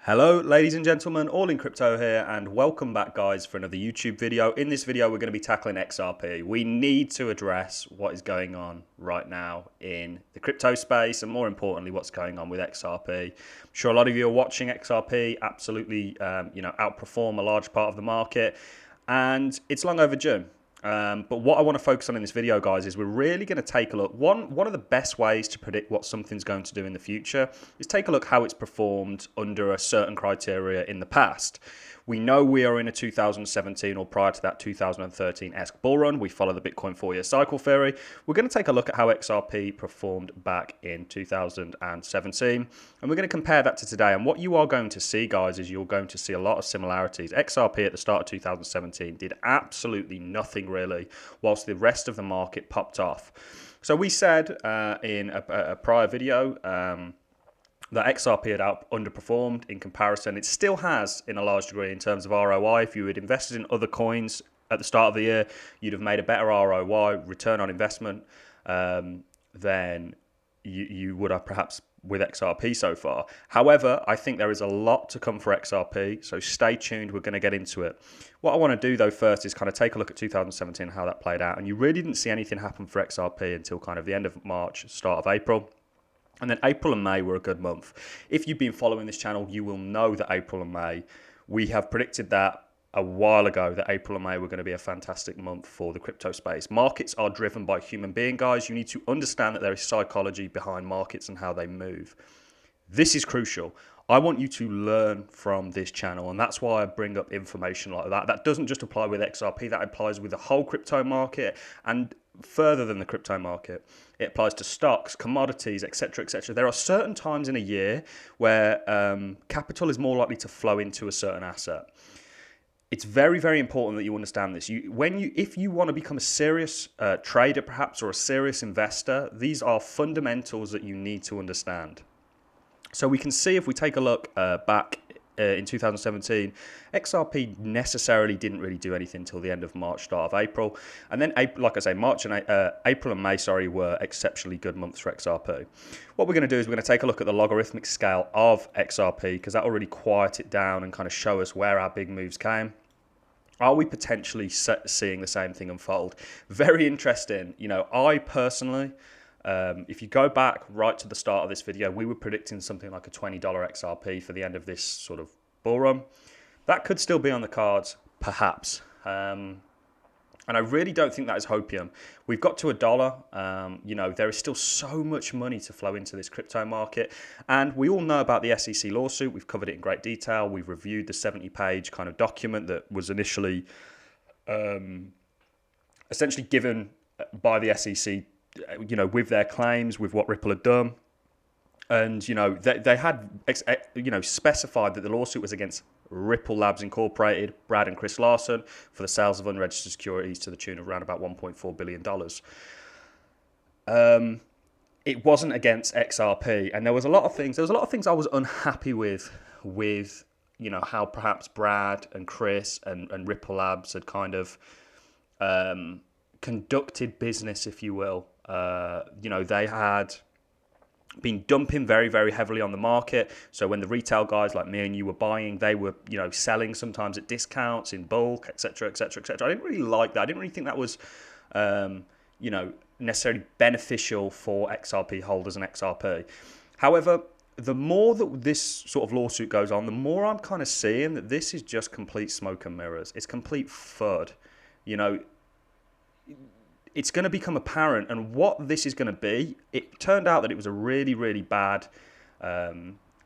Hello ladies and gentlemen, all in crypto here, and welcome back guys for another YouTube video. In this video we're going to be tackling XRP. We need to address what is going on right now in the crypto space, and more importantly what's going on with XRP. I'm sure a lot of you are watching XRP absolutely outperform a large part of the market, and it's long overdue. But what I want to focus on in this video, guys, is we're really going to take a look. One of the best ways to predict what something's going to do in the future is take a look how it's performed under a certain criteria in the past. We know we are in a 2017 or prior to that 2013-esque bull run. We follow the Bitcoin 4-year cycle theory. We're going to take a look at how XRP performed back in 2017, and we're going to compare that to today. And what you are going to see, guys, is you're going to see a lot of similarities. XRP at the start of 2017 did absolutely nothing really, whilst the rest of the market popped off. So we said in a prior video that XRP had underperformed in comparison. It still has in a large degree in terms of ROI. If you had invested in other coins at the start of the year, you'd have made a better ROI, return on investment, than you would have perhaps with XRP so far. However, I think there is a lot to come for XRP, so stay tuned. We're going to get into it. What I want to do though first is kind of take a look at 2017 and how that played out. And you really didn't see anything happen for XRP until kind of the end of March, start of April. And then April and May were a good month. If you've been following this channel, you will know that April and May, we have predicted that a while ago, that April and May were going to be a fantastic month for the crypto space. Markets are driven by human being, guys. You need to understand that there is psychology behind markets and how they move. This is crucial. I want you to learn from this channel, and that's why I bring up information like that. That doesn't just apply with XRP, that applies with the whole crypto market and further than the crypto market. It applies to stocks, commodities, etc., etc. There are certain times in a year where capital is more likely to flow into a certain asset. It's very, very important that you understand this. If you want to become a serious trader, perhaps, or a serious investor, these are fundamentals that you need to understand. So we can see if we take a look back in 2017, XRP necessarily didn't really do anything until the end of March, start of April. And then, like I say, April and May, were exceptionally good months for XRP. What we're going to do is we're going to take a look at the logarithmic scale of XRP, because that will really quiet it down and kind of show us where our big moves came. Are we potentially seeing the same thing unfold? Very interesting. I personally, if you go back right to the start of this video, we were predicting something like a $20 XRP for the end of this sort of bull run. That could still be on the cards, perhaps. And I really don't think that is hopium. We've got to $1. There is still so much money to flow into this crypto market. And we all know about the SEC lawsuit. We've covered it in great detail. We've reviewed the 70-page kind of document that was initially essentially given by the SEC, with their claims, with what Ripple had done. And, they had, specified that the lawsuit was against Ripple Labs Incorporated, Brad and Chris Larson, for the sales of unregistered securities to the tune of around about $1.4 billion. It wasn't against XRP. And there was a lot of things I was unhappy with, how perhaps Brad and Chris and Ripple Labs had kind of conducted business, if you will. They had been dumping very, very heavily on the market. So when the retail guys like me and you were buying, they were, selling sometimes at discounts in bulk, etc., etc., etc. I didn't really like that. I didn't really think that was, necessarily beneficial for XRP holders and XRP. However, the more that this sort of lawsuit goes on, the more I'm kind of seeing that this is just complete smoke and mirrors. It's complete FUD. It's going to become apparent, and what this is going to be, it turned out that it was a really, really bad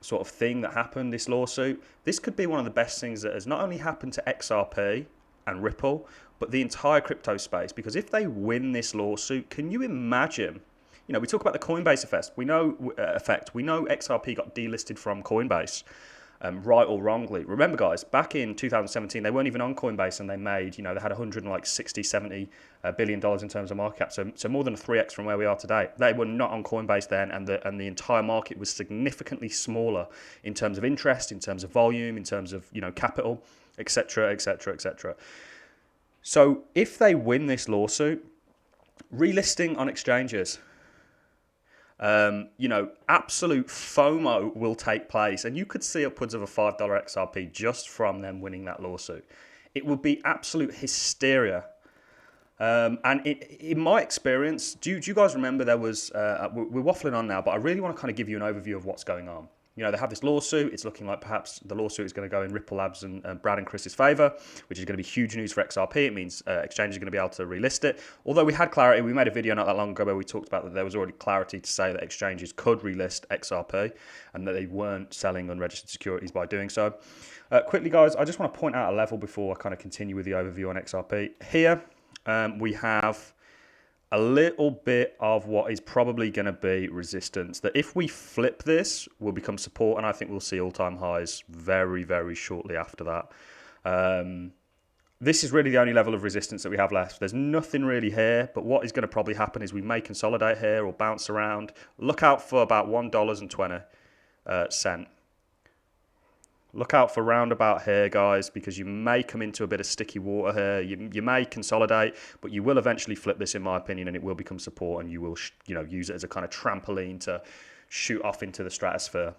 sort of thing that happened, this lawsuit. This could be one of the best things that has not only happened to XRP and Ripple, but the entire crypto space, because if they win this lawsuit, can you imagine? We talk about the Coinbase effect. We know XRP got delisted from Coinbase. Right or wrongly. Remember, guys, back in 2017, they weren't even on Coinbase, and they made, they had $160-70 billion in terms of market cap, so more than a 3x from where we are today. They were not on Coinbase then, and the entire market was significantly smaller in terms of interest, in terms of volume, in terms of capital, etc., etc., etc. So if they win this lawsuit, relisting on exchanges, Absolute FOMO will take place, and you could see upwards of a $5 XRP just from them winning that lawsuit. It would be absolute hysteria. And in my experience, do you guys remember there was, we're waffling on now, but I really want to kind of give you an overview of what's going on. They have this lawsuit. It's looking like perhaps the lawsuit is going to go in Ripple Labs and Brad and Chris's favour, which is going to be huge news for XRP. It means exchanges are going to be able to relist it. Although we had clarity, we made a video not that long ago where we talked about that there was already clarity to say that exchanges could relist XRP and that they weren't selling unregistered securities by doing so. Quickly, guys, I just want to point out a level before I kind of continue with the overview on XRP. Here, we have a little bit of what is probably going to be resistance that if we flip this will become support, and I think we'll see all-time highs very, very shortly after that. This is really the only level of resistance that we have left. There's nothing really here, but what is going to probably happen is we may consolidate here or bounce around. Look out for about $1.20. Look out for round about here, guys, because you may come into a bit of sticky water here. You may consolidate, but you will eventually flip this, in my opinion, and it will become support, and you will, use it as a kind of trampoline to shoot off into the stratosphere.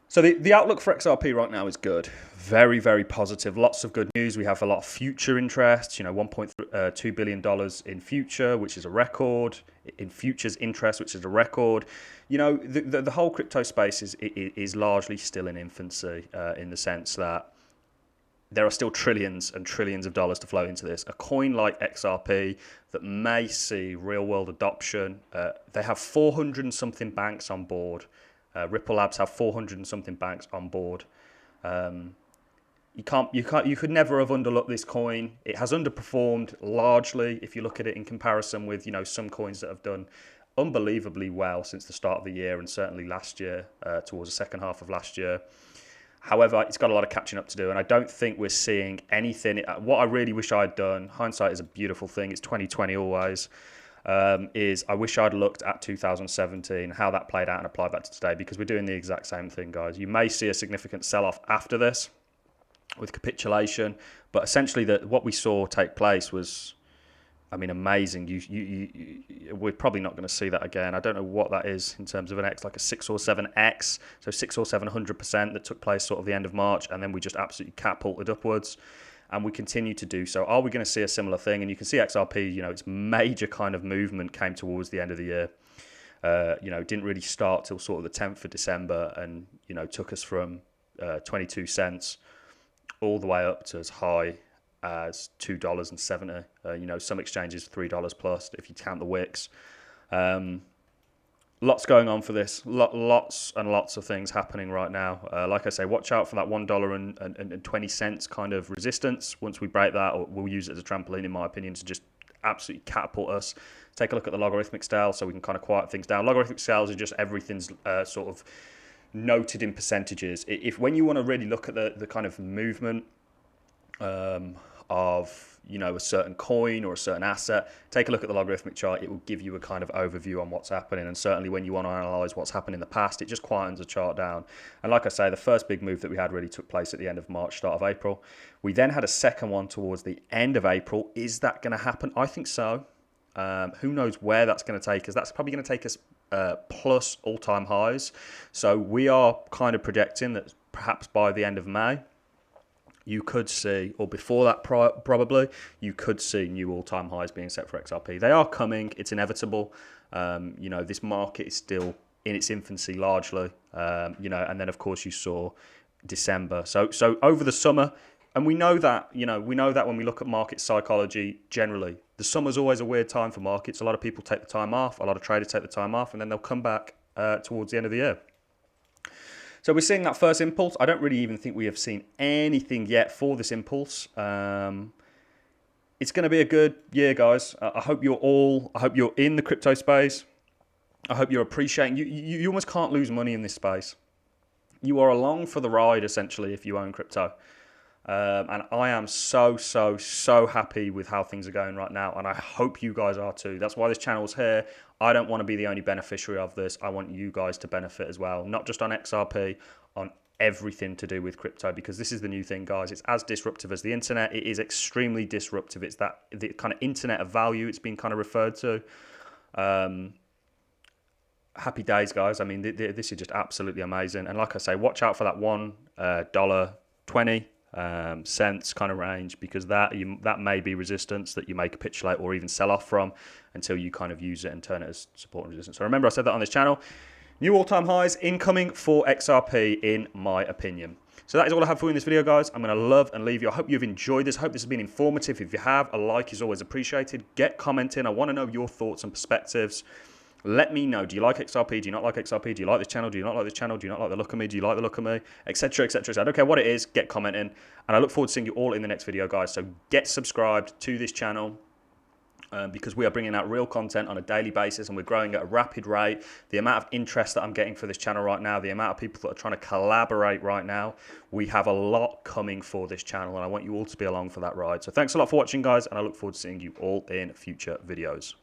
So the outlook for XRP right now is good. Very, very positive. Lots of good news. We have a lot of future interest, $1.2 billion in future, which is a record, in futures interest, which is a record. The whole crypto space is largely still in infancy in the sense that there are still trillions and trillions of dollars to flow into this. A coin like XRP that may see real world adoption. They have 400 and something banks on board. Ripple Labs have 400 and something banks on board. You could never have underlooked this coin. It has underperformed largely if you look at it in comparison with some coins that have done unbelievably well since the start of the year, and certainly last year, towards the second half of last year. However, it's got a lot of catching up to do, and I don't think we're seeing anything. What I really wish I'd done, hindsight is a beautiful thing, it's 2020 always, is I wish I'd looked at 2017, how that played out, and applied that to today, because we're doing the exact same thing, guys. You may see a significant sell-off after this with capitulation, but essentially what we saw take place was, amazing. We're probably not going to see that again. I don't know what that is in terms of an X, like a 6 or 7X, so 6 or 700% that took place sort of the end of March, and then we just absolutely catapulted upwards. And we continue to do so. Are we going to see a similar thing? And you can see XRP, its major kind of movement came towards the end of the year. Didn't really start till sort of the 10th of December, and, took us from 22 cents all the way up to as high as $2.70. Some exchanges $3 plus if you count the wicks. Lots going on for this. Lots and lots of things happening right now. Like I say, watch out for that $1.20 kind of resistance. Once we break that, we'll use it as a trampoline, in my opinion, to just absolutely catapult us. Take a look at the logarithmic scale so we can kind of quiet things down. Logarithmic scales are just everything's sort of noted in percentages. When you want to really look at the kind of movement of a certain coin or a certain asset, take a look at the logarithmic chart. It will give you a kind of overview on what's happening, and certainly when you want to analyze what's happened in the past, it just quietens the chart down. And like I say, the first big move that we had really took place at the end of March, start of April. We then had a second one towards the end of April. Is that going to happen? I think so. Who knows where that's going to take us? That's probably going to take us plus all-time highs. So we are kind of projecting that perhaps by the end of May, you could see, or before that probably, you could see new all-time highs being set for XRP. They are coming. It's inevitable. This market is still in its infancy largely, and then, of course, you saw December. So over the summer, and we know that when we look at market psychology generally, the summer's always a weird time for markets. A lot of people take the time off. A lot of traders take the time off, and then they'll come back towards the end of the year. So we're seeing that first impulse. I don't really even think we have seen anything yet for this impulse. It's going to be a good year, guys. I hope you're in the crypto space. I hope you're appreciating. You almost can't lose money in this space. You are along for the ride, essentially, if you own crypto. And I am so happy with how things are going right now, and I hope you guys are too. That's why this channel's here. I don't want to be the only beneficiary of this. I want you guys to benefit as well, not just on XRP, on everything to do with crypto, because this is the new thing, guys. It's as disruptive as the internet. It is extremely disruptive. It's the kind of internet of value it's been kind of referred to. happy days, guys. I mean, this is just absolutely amazing. And like I say, watch out for that $1.20 cents kind of range, because that may be resistance that you may capitulate or even sell off from until you kind of use it and turn it as support and resistance. So remember, I said that on this channel. New all-time highs incoming for XRP, in my opinion. So that is all I have for you in this video, guys. I'm going to love and leave you. I hope you've enjoyed this. I hope this has been informative. If you have, a like is always appreciated. Get commenting. I want to know your thoughts and perspectives. Let me know. Do you like XRP? Do you not like XRP? Do you like this channel? Do you not like this channel? Do you not like the look of me? Do you like the look of me? Etc, etc. I don't care what it is. Get commenting. And I look forward to seeing you all in the next video, guys. So get subscribed to this channel. Because we are bringing out real content on a daily basis, and we're growing at a rapid rate. The amount of interest that I'm getting for this channel right now, the amount of people that are trying to collaborate right now, we have a lot coming for this channel, and I want you all to be along for that ride. So thanks a lot for watching, guys, and I look forward to seeing you all in future videos.